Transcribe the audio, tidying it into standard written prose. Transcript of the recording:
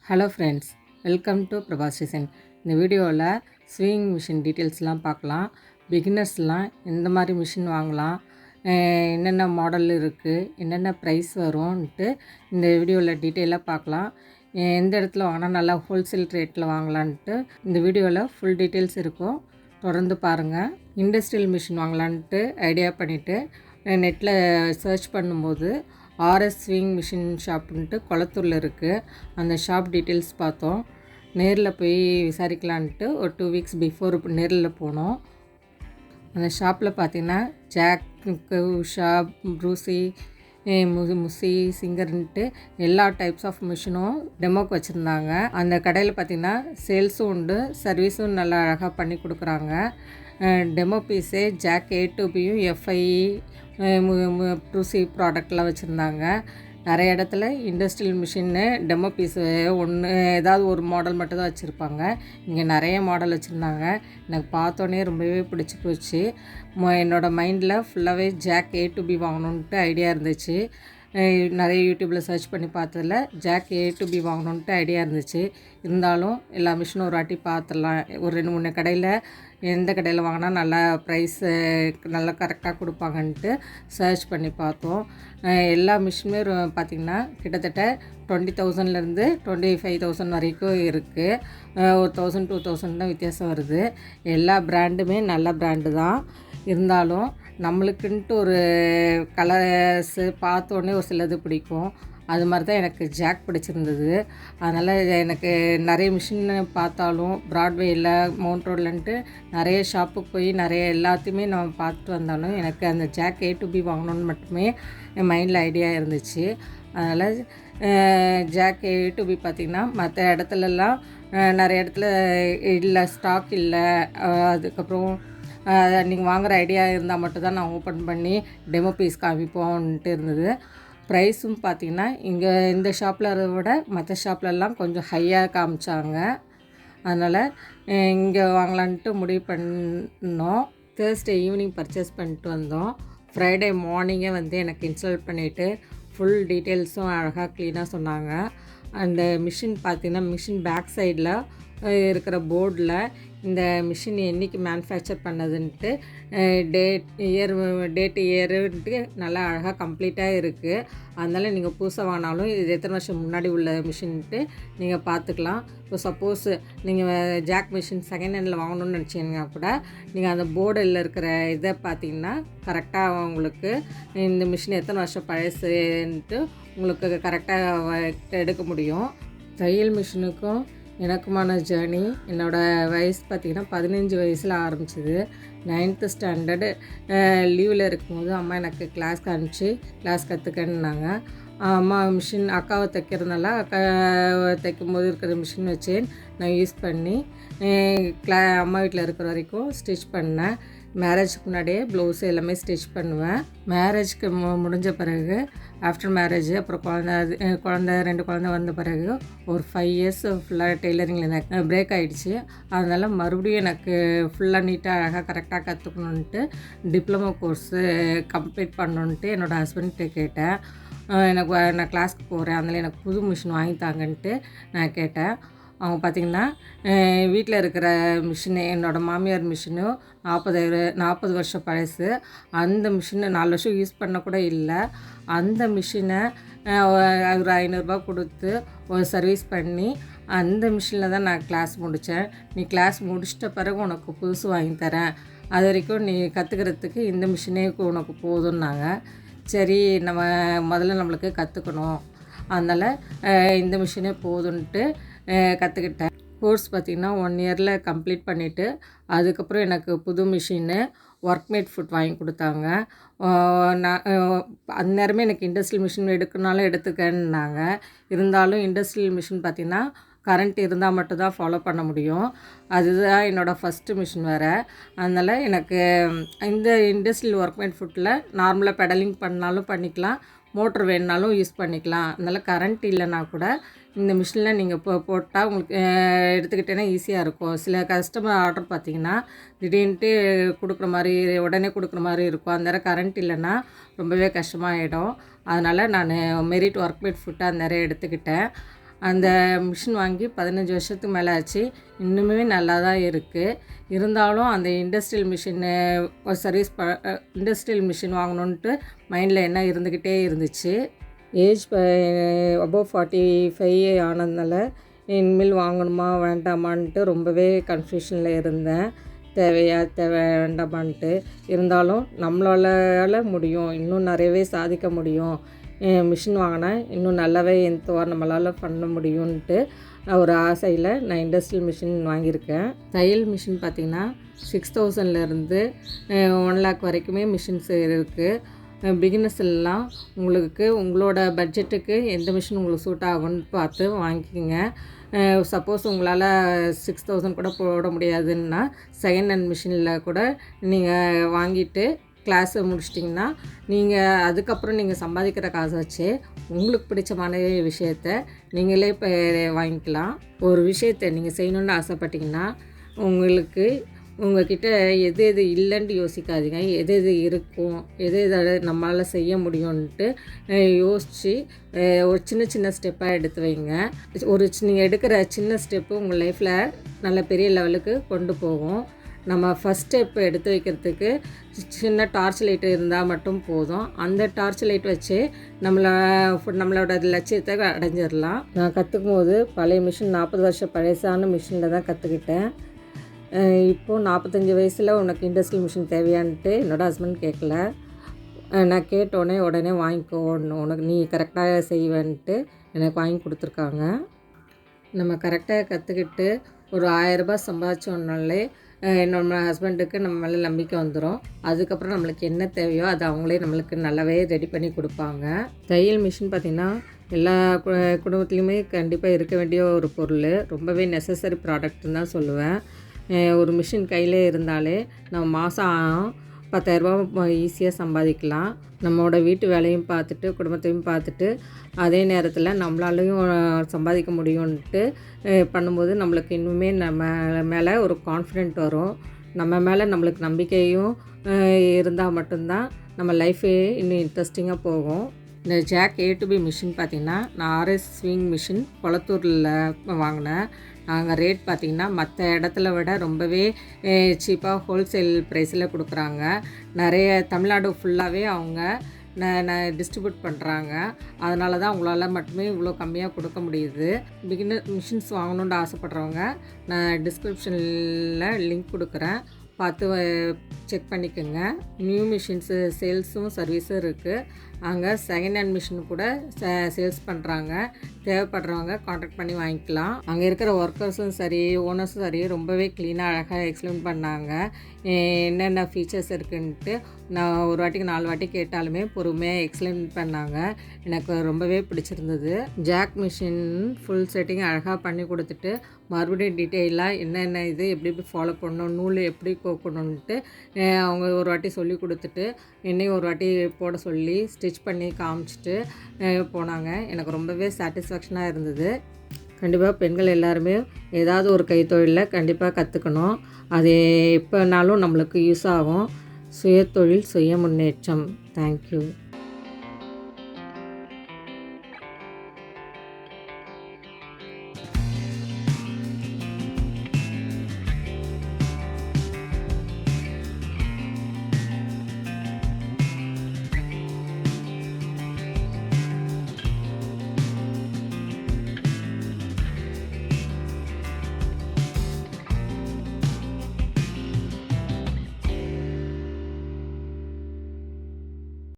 Hello friends, welcome to Prabhas Designs. இந்த வீடியோவில் swing machine டீட்டெயில்ஸ்லாம் பார்க்கலாம். பிகினர்ஸ்லாம் எந்த மாதிரி மிஷின் வாங்கலாம், என்னென்ன மாடல் இருக்குது, என்னென்ன ப்ரைஸ் வரும்ன்ட்டு இந்த வீடியோவில் டீட்டெயிலாக பார்க்கலாம். எந்த இடத்துல வாங்கினா நல்லா ஹோல்சேல் ரேட்டில் வாங்கலான்ட்டு இந்த வீடியோவில் ஃபுல் டீட்டெயில்ஸ் இருக்கும். தொடர்ந்து பாருங்கள். இண்டஸ்ட்ரியல் மிஷின் வாங்கலான்ட்டு ஐடியா பண்ணிவிட்டு நெட்டில் சர்ச் பண்ணும்போது ஆர்எஸ் ஸ்விங் மிஷின் ஷாப்புன்ட்டு கொளத்தூரில் இருக்குது. அந்த ஷாப் டீட்டெயில்ஸ் பார்த்தோம். நேரில் போய் விசாரிக்கலான்ட்டு ஒரு 2 வீக்ஸ் பிஃபோர் நேரில் போனோம். அந்த ஷாப்பில் பார்த்திங்கன்னா ஜாக் உஷா ப்ரூசி முசி சிங்கர்ன்ட்டு எல்லா டைப்ஸ் ஆஃப் மிஷினும் டெமோக்கு வச்சுருந்தாங்க. அந்த கடையில் பார்த்திங்கன்னா சேல்ஸும் உண்டு, சர்வீஸும் நல்லா அழகாக பண்ணி கொடுக்குறாங்க. டெமோ பீஸே ஜாக் A2Bயும் FI ப்ரூசி ப்ராடக்ட்லாம் வச்சுருந்தாங்க. நிறைய இடத்துல இண்டஸ்ட்ரியல் மிஷின்னு டெமோ பீஸு ஏதாவது ஒரு மாடல் மட்டும் தான் வச்சுருப்பாங்க. இங்கே நிறைய மாடல் வச்சுருந்தாங்க. எனக்கு பார்த்தோன்னே ரொம்பவே பிடிச்சி போச்சு. என்னோடய மைண்டில் ஃபுல்லாகவே ஜாக் A2B வாங்கணுன்ட்டு ஐடியா இருந்துச்சு. நிறைய யூடியூப்பில் சர்ச் பண்ணி பார்த்ததில் ஜாக் A2B வாங்கணுன்ட்டு ஐடியா இருந்துச்சு. இருந்தாலும் எல்லா மிஷினும் ஒரு வாட்டி பார்த்துடலாம். ஒரு 2-3 கடையில் எந்த கடையில் வாங்கினா நல்லா ப்ரைஸு நல்லா கரெக்டாக கொடுப்பாங்கன்ட்டு சர்ச் பண்ணி பார்த்தோம். எல்லா மிஷினுமே பார்த்திங்கன்னா கிட்டத்தட்ட 20,000லேருந்து 25,000 வரைக்கும் இருக்குது. ஒரு 1,000-2,000 தான் வித்தியாசம் வருது. எல்லா பிராண்டுமே நல்ல பிராண்டு தான். இருந்தாலும் நம்மளுக்குன்ட்டு ஒரு கலர்ஸு பார்த்தோன்னே ஒரு சிலது பிடிக்கும். அது மாதிரி தான் எனக்கு ஜாக் பிடிச்சிருந்தது. அதனால் எனக்கு நிறைய மிஷின் பார்த்தாலும் ப்ராட்வேயில் மவுண்ட் ரோட்லன்ட்டு நிறைய ஷாப்புக்கு போய் நிறைய எல்லாத்தையுமே நம்ம பார்த்துட்டு வந்தாலும் எனக்கு அந்த ஜாக் A2B வாங்கணுன்னு மட்டுமே என் மைண்டில் ஐடியா இருந்துச்சு. அதனால் ஜாக் A2B பார்த்திங்கன்னா மற்ற இடத்துலலாம் நிறைய இடத்துல இல்லை, ஸ்டாக் இல்லை. அதுக்கப்புறம் நீங்கள் வாங்குகிற ஐடியா இருந்தால் மட்டும்தான் நான் ஓப்பன் பண்ணி டெமோ பீஸ் காமிப்போன்ட்டு இருந்தது. ப்ரைஸும் பார்த்திங்கன்னா இங்கே இந்த ஷாப்பில் விட மற்ற ஷாப்லலாம் கொஞ்சம் ஹையாக காமிச்சாங்க. அதனால் இங்கே வாங்கலான்ட்டு முடிவு பண்ணோம். தேர்ஸ்டே ஈவினிங் பர்ச்சேஸ் பண்ணிட்டு வந்தோம். ஃப்ரைடே மார்னிங்கே வந்து எனக்கு இன்ஸ்டால் பண்ணிவிட்டு ஃபுல் டீட்டெயில்ஸும் அழகாக க்ளீனாக சொன்னாங்க. அந்த மிஷின் பார்த்திங்கன்னா மிஷின் பேக் சைடில் இருக்கிற போர்டில் இந்த மிஷின் என்றைக்கு மேனுஃபேக்சர் பண்ணதுன்ட்டு டேட் இயருன்ட்டு நல்லா அழகாக கம்ப்ளீட்டாக இருக்குது. அதனால் நீங்கள் புதுசாக வாங்கினாலும் இது எத்தனை வருஷம் முன்னாடி உள்ள மிஷின்ட்டு நீங்கள் பார்த்துக்கலாம். இப்போ சப்போஸ் நீங்கள் ஜாக் மிஷின் செகண்ட் ஹேண்டில் வாங்கணும்னு நினச்சிங்கன்னா கூட நீங்கள் அந்த போர்டில் இருக்கிற இதை பார்த்தீங்கன்னா கரெக்டாக உங்களுக்கு இந்த மிஷின் எத்தனை வருஷம் பழசுன்ட்டு உங்களுக்கு கரெக்டாக எடுக்க முடியும். தையல் மிஷினுக்கும் எனக்குமான ஜேர்னி என்னோடய வயசு பார்த்திங்கன்னா 15 வயசில் ஆரம்பிச்சிது. 9th ஸ்டாண்டர்டு லீவில் இருக்கும்போது அம்மா எனக்கு கிளாஸ்க்கு அனுப்பிச்சி கிளாஸ் கற்றுக்கன்னாங்க. அம்மா மிஷின் அக்காவை தைக்கிறதுனால அக்கா தைக்கும்போது இருக்கிற மிஷின் வச்சு நான் யூஸ் பண்ணி அம்மா வீட்டில் இருக்கிற வரைக்கும் ஸ்டிச் பண்ணேன். மேரேஜுக்கு முன்னாடியே ப்ளவுஸ் எல்லாமே ஸ்டிச் பண்ணுவேன். மேரேஜ்க்கு முடிஞ்ச பிறகு ஆஃப்டர் மேரேஜ் அப்புறம் குழந்த 2 குழந்தை வந்த பிறகு ஒரு 5 இயர்ஸ் ஃபுல்லாக டெய்லரிங்கில் எனக்கு பிரேக் ஆகிடுச்சு. அதனால் மறுபடியும் எனக்கு ஃபுல்லாக நீட்டாக அழகாக கரெக்டாக கற்றுக்கணுன்ட்டு டிப்ளமோ கோர்ஸு கம்ப்ளீட் பண்ணணுன்ட்டு என்னோடய ஹஸ்பண்ட்கிட்ட கேட்டேன். நான் கிளாஸ்க்கு போகிறேன், அதனால் எனக்கு புது மிஷின் வாங்கித்தாங்கன்ட்டு நான் கேட்டேன். அவங்க பார்த்திங்கன்னா வீட்டில் இருக்கிற மிஷினு என்னோடய மாமியார் மிஷினும் 40 வருஷம் பழசு. அந்த மிஷினை 4 வருஷம் யூஸ் பண்ண கூட இல்லை. அந்த மிஷினை ஒரு 500 ரூபா கொடுத்து ஒரு சர்வீஸ் பண்ணி அந்த மிஷினில் தான் நான் கிளாஸ் முடித்தேன். நீ கிளாஸ் முடிச்சிட்ட பிறகு உனக்கு புதுசு வாங்கி தரேன், அது வரைக்கும் நீ கற்றுக்கிறதுக்கு இந்த மிஷினே உனக்கு போதும்னாங்க. சரி, நம்ம முதல்ல நம்மளுக்கு கற்றுக்கணும், அதனால் இந்த மிஷினே போதுன்ட்டு கற்றுக்கிட்டேன். கோர்ஸ் பார்த்திங்கன்னா 1 இயரில் கம்ப்ளீட் பண்ணிவிட்டு அதுக்கப்புறம் எனக்கு புது மிஷின்னு ஒர்க்மேட் ஃபுட் வாங்கி கொடுத்தாங்க. நான் அந்நேரமே எனக்கு இண்டஸ்ட்ரியல் மிஷின் எடுக்கணுனாலும் எடுத்துக்கன்னாங்க. இருந்தாலும் இண்டஸ்ட்ரியல் மிஷின் பார்த்திங்கன்னா கரண்ட் இருந்தால் மட்டும்தான் ஃபாலோ பண்ண முடியும். அதுதான் என்னோடய ஃபஸ்ட்டு மிஷின் வேறு. அதனால் எனக்கு இந்த இண்டஸ்ட்ரியல் ஒர்க்மேட் ஃபுட்டில் நார்மலாக பெடலிங் பண்ணாலும் பண்ணிக்கலாம், மோட்ரு வேணுனாலும் யூஸ் பண்ணிக்கலாம். அதனால் கரண்ட் இல்லைனா கூட இந்த மிஷினில் நீங்கள் போட்டால் உங்களுக்கு எடுத்துக்கிட்டேன்னா ஈஸியாக இருக்கும். சில கஸ்டமர் ஆர்டர் பார்த்திங்கன்னா திடீர்னுட்டு கொடுக்குற மாதிரி உடனே கொடுக்குற மாதிரி இருக்கும். அந்த நேரம் கரண்ட் இல்லைன்னா ரொம்பவே கஷ்டமாகிடும். அதனால் நான் மெரிட் ஒர்க்மேட் ஃபுட்டாக அந்த நேரம் எடுத்துக்கிட்டேன். அந்த மிஷின் வாங்கி 15 வருஷத்துக்கு மேலே ஆச்சு. இன்னுமே நல்லா தான் இருக்குது. இருந்தாலும் அந்த industrial machine service industrial machine வாங்கணுன்ட்டு மைண்டில் என்ன இருந்துக்கிட்டே இருந்துச்சு. ஏஜ் அபோவ் 45 ஆனதுனால இனிமேல் வாங்கணுமா வேண்டாமான்ட்டு ரொம்பவே கன்ஃபியூஷனில் இருந்தேன். வேண்டாமான்ட்டு. இருந்தாலும் நம்மளால் முடியும், இன்னும் நிறையவே சாதிக்க முடியும், மிஷின் வாங்கினா இன்னும் நல்லாவே நம்மளால் பண்ண முடியும்ன்ட்டு ஒரு ஆசையில் நான் இண்டஸ்ட்ரியல் மிஷின் வாங்கியிருக்கேன். தையல் மிஷின் பார்த்திங்கன்னா 6000லேருந்து 1 lakh வரைக்குமே மிஷின்ஸ் இருக்குது. பிகினர்ஸ் எல்லாம் உங்களுக்கு உங்களோட பட்ஜெட்டுக்கு எந்த மிஷின் உங்களுக்கு சூட் ஆகும்னு பார்த்து வாங்கிக்கோங்க. சப்போஸ் உங்களால் 6000 கூட போட முடியாதுன்னா செகண்ட் ஹேண்ட் மிஷினில் கூட நீங்கள் வாங்கிட்டு கிளாஸை முடிச்சிட்டிங்கன்னா நீங்கள் அதுக்கப்புறம் நீங்கள் சம்பாதிக்கிற காசை வச்சு உங்களுக்கு பிடிச்சமான விஷயத்த நீங்களே இப்போ வாங்கிக்கலாம். ஒரு விஷயத்தை நீங்கள் செய்யணுன்னு ஆசைப்பட்டிங்கன்னா உங்களுக்கு உங்கள்கிட்ட எது இல்லைன்ட்டு யோசிக்காதீங்க. எது இருக்கும், எது நம்மளால் செய்ய முடியும்ன்ட்டு யோசித்து ஒரு சின்ன ஸ்டெப்பாக எடுத்து வைங்க. நீங்கள் எடுக்கிற சின்ன ஸ்டெப்பு உங்கள் லைஃப்பில் நல்ல பெரிய லெவலுக்கு கொண்டு போகும். நம்ம ஃபஸ்ட் ஸ்டெப் எடுத்து வைக்கிறதுக்கு சின்ன டார்ச் லைட் இருந்தால் மட்டும் போதும். அந்த டார்ச் லைட் வச்சு நம்மளோட லட்சியத்தை அடைஞ்சிடலாம். நான் கற்றுக்கும் போது பழைய மிஷின் 40 வருஷம் பழசான மிஷினில் தான் கற்றுக்கிட்டேன். இப்போது 45 வயசில் உனக்கு இண்டஸ்ட்ரியல் மிஷின் தேவையான்ட்டு என்னோடய ஹஸ்பண்ட் கேட்கல. நான் கேட்டோடனே உடனே வாங்கிக்கோ, உனக்கு நீ கரெக்டாக செய்வேன்ட்டு எனக்கு வாங்கி கொடுத்துருக்காங்க. நம்ம கரெக்டாக கற்றுக்கிட்டு ஒரு 1000 ரூபாய் சம்பாதிச்சோன்னாலே நம்ம ஹஸ்பண்டுக்கு நம்ம மேலே நம்பிக்கை வந்துடும். அதுக்கப்புறம் நம்மளுக்கு என்ன தேவையோ அதை அவங்களே நம்மளுக்கு நல்லாவே ரெடி பண்ணி கொடுப்பாங்க. தையல் மிஷின் பார்த்திங்கன்னா எல்லா குடும்பத்துலேயுமே கண்டிப்பாக இருக்க வேண்டிய ஒரு பொருள். ரொம்பவே நெசசரி ப்ராடக்ட்னு தான் சொல்லுவேன். ஒரு மிஷின் கையில் இருந்தாலே நம்ம மாதம் 10,000 ஈஸியாக சம்பாதிக்கலாம். நம்மளோட வீட்டு வேலையும் பார்த்துட்டு குடும்பத்தையும் பார்த்துட்டு அதே நேரத்தில் நம்மளாலையும் சம்பாதிக்க முடியும்ன்ட்டு பண்ணும்போது நம்மளுக்கு இன்னுமே நம்ம மேலே ஒரு கான்ஃபிடென்ட் வரும். நம்ம மேலே நம்மளுக்கு நம்பிக்கையும் இருந்தால் மட்டும்தான் நம்ம லைஃபே இன்னும் இன்ட்ரெஸ்டிங்காக போகும். இந்த ஜாக் A2B மிஷின் பார்த்திங்கன்னா நான் RS ஸ்விங் மிஷின் கொளத்தூரில் வாங்கினேன். நாங்கள் ரேட் பார்த்திங்கன்னா மற்ற இடத்துல விட ரொம்பவே சீப்பாக ஹோல்சேல் ப்ரைஸில் கொடுக்குறாங்க. நிறைய தமிழ்நாடு ஃபுல்லாகவே அவங்க டிஸ்ட்ரிபியூட் பண்ணுறாங்க. அதனால தான் அவங்களால மட்டுமே இவ்வளோ கம்மியாக கொடுக்க முடியுது. பிகினர் மிஷின்ஸ் வாங்கணுன்னு ஆசைப்பட்றவங்க நான் டிஸ்கிரிப்ஷனில் லிங்க் கொடுக்குறேன், பார்த்து செக் பண்ணிக்கோங்க. நியூ மிஷின்ஸு சேல்ஸும் சர்வீஸும் இருக்குது. அங்கே செகண்ட் ஹேண்ட் மிஷின் கூட சேல்ஸ் பண்ணுறாங்க. தேவைப்படுறவங்க காண்டாக்ட் பண்ணி வாங்கிக்கலாம். அங்கே இருக்கிற ஒர்க்கர்ஸும் சரி ஓனர்ஸும் சரி ரொம்பவே க்ளீனாக அழகாக எக்ஸ்பிளைன் பண்ணாங்க. என்னென்ன ஃபீச்சர்ஸ் இருக்குன்ட்டு நான் ஒரு வாட்டிக்கு 4 வாட்டி கேட்டாலுமே பொறுமையாக எக்ஸ்பிளைன் பண்ணாங்க. எனக்கு ரொம்பவே பிடிச்சிருந்தது. ஜாக் மிஷின் ஃபுல் செட்டிங் அழகாக பண்ணி கொடுத்துட்டு மறுபடியும் டீட்டெயிலாக என்னென்ன இது எப்படி ஃபாலோ பண்ணணும், நூல் எப்படி கோக்கணுன்ட்டு அவங்க ஒரு வாட்டி சொல்லி கொடுத்துட்டு என்னையும் ஒரு வாட்டி போட சொல்லி ஸ்டிச் பண்ணி காமிச்சிட்டு போனாங்க. எனக்கு ரொம்பவே சாட்டிஸ்ஃபேக்ஷனாக இருந்தது. கண்டிப்பாக பெண்கள் எல்லாருமே ஏதாவது ஒரு கைத்தொழிலில் கண்டிப்பாக கற்றுக்கணும். அது எப்போனாலும் நம்மளுக்கு யூஸ் ஆகும். சுயத்தொழில் சுய முன்னேற்றம். தேங்க்யூ.